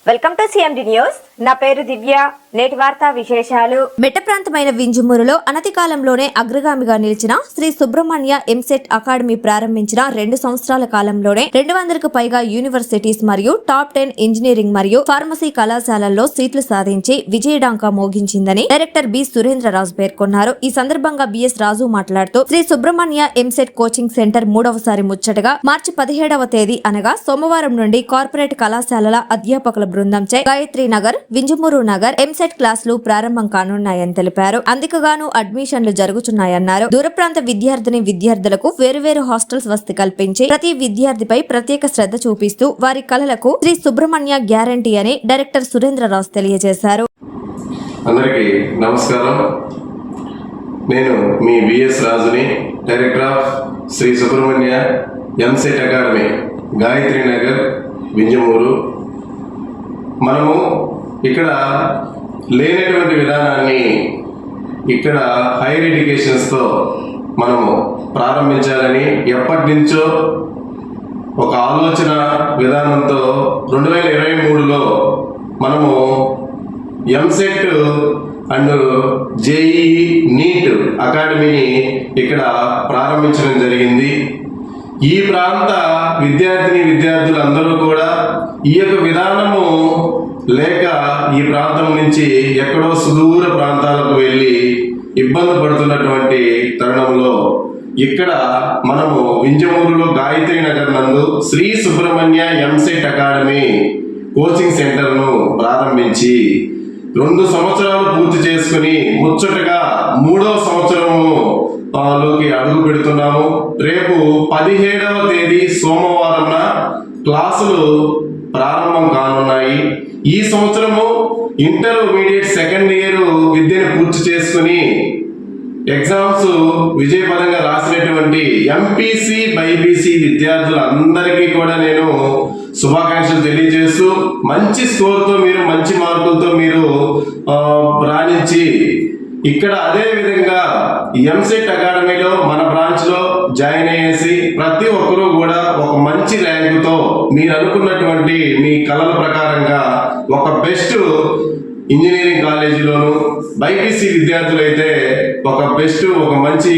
Welcome to CMD news. నా పేరు దివ్య. నేటి వార్తా విశేషాలు. మెట్ట ప్రాంతమైన వింజమూరులో అనతి కాలంలోనే అగ్రగామిగా నిలిచిన శ్రీ సుబ్రహ్మణ్య ఎంసెట్ అకాడమీ ప్రారంభించిన 2 సంవత్సరాల కాలంలోనే 200కు పైగా యూనివర్సిటీస్ మరియు టాప్ 10 ఇంజనీరింగ్ మరియు ఫార్మసీ కళాశాలల్లో సీట్లు సాధించి విజయడాంకా మోగించిందని డైరెక్టర్ బి సురేంద్రరాజు పేర్కొన్నారు. ఈ సందర్భంగా బిఎస్ రాజు మాట్లాడుతూ శ్రీ సుబ్రహ్మణ్య ఎంసెట్ కోచింగ్ సెంటర్ 3వసారి ముచ్చటగా మార్చి 17వ తేదీ అనగా సోమవారం నుండి కార్పొరేట్ కళాశాలల అధ్యాపకుల బృందంచే గాయత్రి నగర్, వింజమూరు నగర్ ఎంసెట్ క్లాసులు ప్రారంభం కానున్నాయని తెలిపారు. అందుకుగాను అడ్మిషన్లు జరుగుతున్నాయన్నారు. దూర ప్రాంత విద్యార్థులకు వేరువేరు హాస్టల్స్ వసతి కల్పించి ప్రతి విద్యార్థిపై ప్రత్యేక శ్రద్ధ చూపిస్తూ వారి కలలకు శ్రీ సుబ్రహ్మణ్య గ్యారంటీ అని డైరెక్టర్ సురేంద్రరాజు తెలియజేశారు. అందరికీ నమస్కారం. నేను మీ బిఎస్ రాజుని, director of Shri Subrahmanya EAMCET academy, Gayatri Nagar, Vinjamuru. మనము ఇక్కడ లేనటువంటి విధానాన్ని ఇక్కడ హైయర్ ఎడ్యుకేషన్స్తో మనము ప్రారంభించాలని ఎప్పటి నుంచో ఒక ఆలోచన విధానంతో 2023లో మనము ఎంసెట్ అండ్ జేఈఈ నీట్ అకాడమీని ఇక్కడ ప్రారంభించడం జరిగింది. ఈ ప్రాంత విద్యార్థులందరూ కూడా ఈ యొక్క విధానము లేక ఈ ప్రాంతం నుంచి ఎక్కడో సుదూర ప్రాంతాలకు వెళ్ళి ఇబ్బంది పడుతున్నటువంటి తరుణంలో ఇక్కడ మనము వింజమూరులో గాయత్రి నగర్ నందు Shri Subrahmanya EAMCET academy coaching సెంటర్ను ప్రారంభించి 2 సంవత్సరాలు పూర్తి చేసుకుని ముచ్చటగా 3వ సంవత్సరము లోకి అడుగు పెడుతున్నాము. రేపు 17వ తేదీ సోమవారం క్లాసులు ప్రారంభం కానున్నాయి. ఈ సంవత్సరము ఇంటర్మీడియట్ సెకండ్ ఇయర్ విద్యను పూర్తి చేసుకుని ఎగ్జామ్స్ విజయపదంగా రాసినటువంటి ఎంపీసీ బైపీసీ విద్యార్థులందరికీ కూడా నేను శుభాకాంక్షలు తెలియజేస్తూ మంచి స్కోర్తో మీరు మంచి మార్కులతో మీరు రాణించి ఇక్కడ అదే విధంగా ఎంసెట్ అకాడమీలో మన బ్రాంచ్లో జాయిన్ అయ్యేసి ప్రతి ఒక్కరూ కూడా ఒక మంచి ర్యాంకుతో మీరు అనుకున్నటువంటి మీ కళల ప్రకారంగా ఒక బెస్ట్ ఇంజనీరింగ్ కాలేజీలోను, బైపీసీ విద్యార్థులైతే ఒక మంచి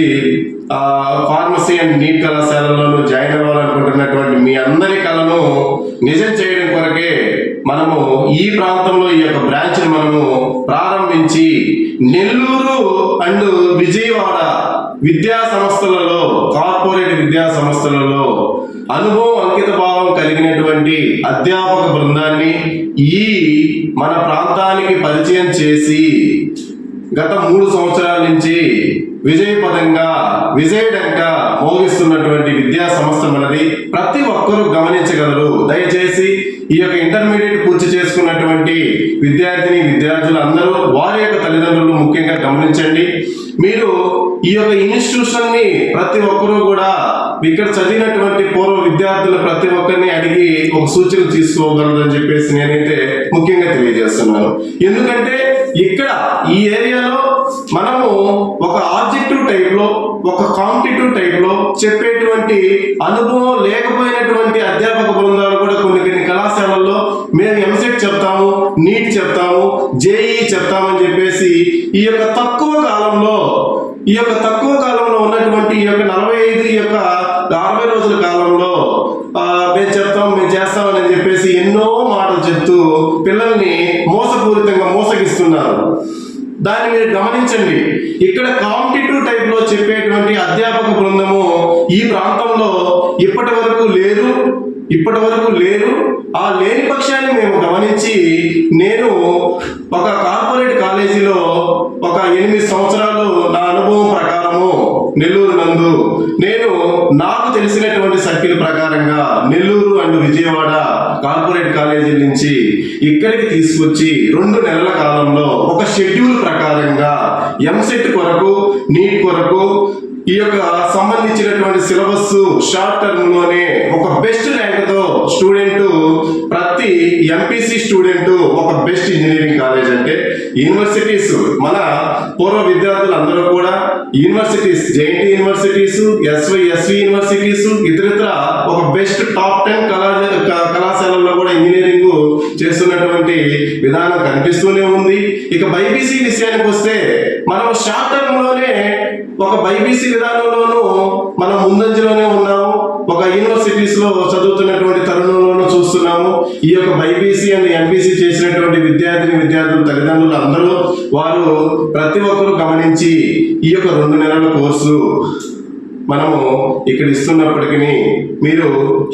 ఫార్మసీ అండ్ నీట్ కళాశాలలోనూ జాయిన్ అవ్వాలనుకుంటున్నటువంటి మీ అందరి కళను నిజం చేయడం కొరకే మనము ఈ ప్రాంతంలో ఈ యొక్క బ్రాంచ్ని మనము ప్రారంభించి నెల్లూరు అండ్ విజయవాడ విద్యా సంస్థలలో, కార్పొరేట్ విద్యా సంస్థలలో అనుభవం, అంకిత భావం కలిగినటువంటి అధ్యాపక బృందాన్ని ఈ మన ప్రాంతానికి పరిచయం చేసి గత 3 సంవత్సరాల నుంచి విజయడంగా మోగిస్తున్నటువంటి విద్యా సంస్థ మనది. ప్రతి ఒక్కరూ గమనించగలరు. దయచేసి ఈ యొక్క ఇంటర్మీడియట్ పూర్తి చేసుకున్నటువంటి విద్యార్థులు అందరూ వారి యొక్క తల్లిదండ్రులు ముఖ్యంగా గమనించండి. మీరు ఈ యొక్క ఇన్స్టిట్యూషన్ ని ప్రతి ఒక్కరూ కూడా ఇక్కడ చదివినటువంటి పూర్వ విద్యార్థులు ప్రతి ఒక్కరిని అడిగి ఒక సూచన తీసుకోగలరని చెప్పేసి నేనైతే ముఖ్యంగా తెలియజేస్తున్నాను. ఎందుకంటే ఇక్కడ ఈ ఏరియాలో మనము ఒక ఆబ్జెక్టివ్ టైప్ లో, ఒక కాంపిటేటివ్ టైప్ లో చెప్పేటువంటి అనుభవం లేకపోయినటువంటి అధ్యాపక బృందాలు కూడా కొన్ని కళాశాలల్లో మేము ఎంసెట్ చెప్తాము, నీట్ చెప్తాము, జేఈ చెప్తామని చెప్పేసి ఈ యొక్క తక్కువ కాలంలో ఉన్నటువంటి ఈ యొక్క 45 ఈ యొక్క 60 రోజుల కాలంలో మేము చేస్తామని చెప్పేసి ఎన్నో మాటలు చెప్తూ పిల్లల్ని మోసపూరితంగా మోసగిస్తున్నారు. దాన్ని మీరు గమనించండి. ఇక్కడ కాంపిటేటివ్ టైప్ లో చెప్పేటువంటి అధ్యాపక బృందము ఈ ప్రాంతంలో ఇప్పటి వరకు లేరు. ఆ లేని పక్షాన్ని మేము గమనించి నేను ఒక కార్పొరేట్ కాలేజీలో ఒక 8 సంవత్సరాలు నా అనుభవం ప్రకారము నెల్లూరు నందు నేను నాకు తెలిసినటువంటి సర్కిల్ ప్రకారంగా నెల్లూరు అండ్ విజయవాడ కార్పొరేట్ కాలేజీల నుంచి ఇక్కడికి తీసుకొచ్చి 2 నెలల కాలంలో ఒక షెడ్యూల్ ప్రకారంగా ఎంసెట్ కొరకు, నీట్ కొరకు ఈ యొక్క సంబంధించినటువంటి సిలబస్ షార్ట్ టర్మ్ లోనే ఒక బెస్ట్ ర్యాంక్ తో స్టూడెంట్, ప్రతి ఎంపీసీ స్టూడెంట్ ఒక బెస్ట్ ఇంజనీరింగ్ కాలేజ్ అంటే యూనివర్సిటీస్, మన పూర్వ విద్యార్థులందరూ కూడా universities, JNT universities, SV universities, ఇతరితర ఒక బెస్ట్ టాప్ 10 కళాశాలల్లో కూడా ఇంజనీరింగ్ చేస్తున్నటువంటి విధానం కనిపిస్తూనే ఉంది. ఇక బైపీసీ విషయానికి వస్తే మనం షార్ట్ టర్మ్ లోనే ఒక బైపీసీ విధానంలోనూ మనం ముందంజలోనే ఉన్నాము. ఒక యూనివర్సిటీస్ లో చదువుతున్నటువంటి తరుణంలోనూ చూస్తున్నాము. ఈ యొక్క బైపీసీ అండ్ ఎంపీసీ చేసినటువంటి విద్యార్థులు తల్లిదండ్రులు అందరూ వారు ప్రతి ఒక్కరూ గమనించి ఈ యొక్క 2 నెలల కోర్సు మనము ఇక్కడ ఇస్తున్నప్పటికీ మీరు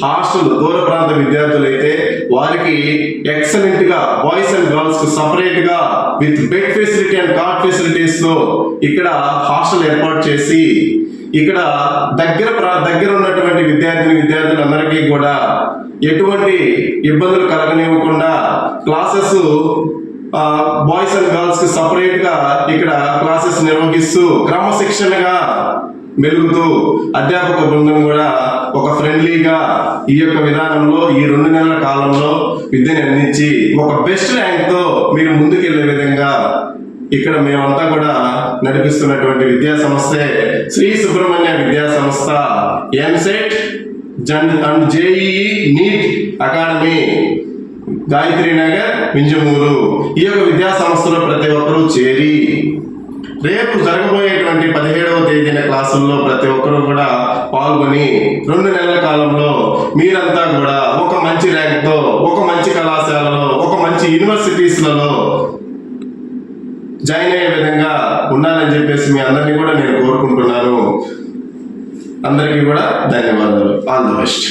హాస్టల్ దూర ప్రాంత విద్యార్థులైతే వారికి ఎక్సలెంట్ గా బాయ్స్ అండ్ గర్ల్స్ కు సపరేట్ గా with bed facility and card facilities తో ఇక్కడ హాస్టల్ ఏర్పాటు చేసి ఇక్కడ దగ్గర ఉన్నటువంటి విద్యార్థులందరికీ కూడా ఎటువంటి ఇబ్బందులు కలగనివ్వకుండా క్లాసెస్ బాయ్స్ అండ్ గర్ల్స్ కి సపరేట్ గా ఇక్కడ క్లాసెస్ నిర్వహిస్తూ క్రమశిక్షణగా మెలుగుతూ అధ్యాపక బృందం కూడా ఒక ఫ్రెండ్లీగా ఈ యొక్క విధానంలో ఈ 2 నెలల కాలంలో విద్యను అందించి ఒక బెస్ట్ ర్యాంక్ తో మీరు ముందుకెళ్లే విధంగా ఇక్కడ మేమంతా కూడా నడిపిస్తున్నటువంటి విద్యా సంస్థే శ్రీ సుబ్రహ్మణ్య విద్యా సంస్థ EAMCET and JEE NEET academy, Gayatri Nagar, Vinjamuru. ఈ యొక్క విద్యా సంస్థలో ప్రతి ఒక్కరూ చేరి రేపు జరగబోయేటువంటి 17వ తేదీన క్లాసుల్లో ప్రతి ఒక్కరూ కూడా పాల్గొని 2 నెలల కాలంలో మీరంతా కూడా ఒక మంచి ర్యాంక్తో ఒక మంచి కళాశాలలో ఒక మంచి యూనివర్సిటీస్లలో జాయిన్ అయ్యే విధంగా ఉండాలని చెప్పేసి మీ అందరినీ కూడా నేను కోరుకుంటున్నాను. అందరికీ కూడా ధన్యవాదాలు. All the best.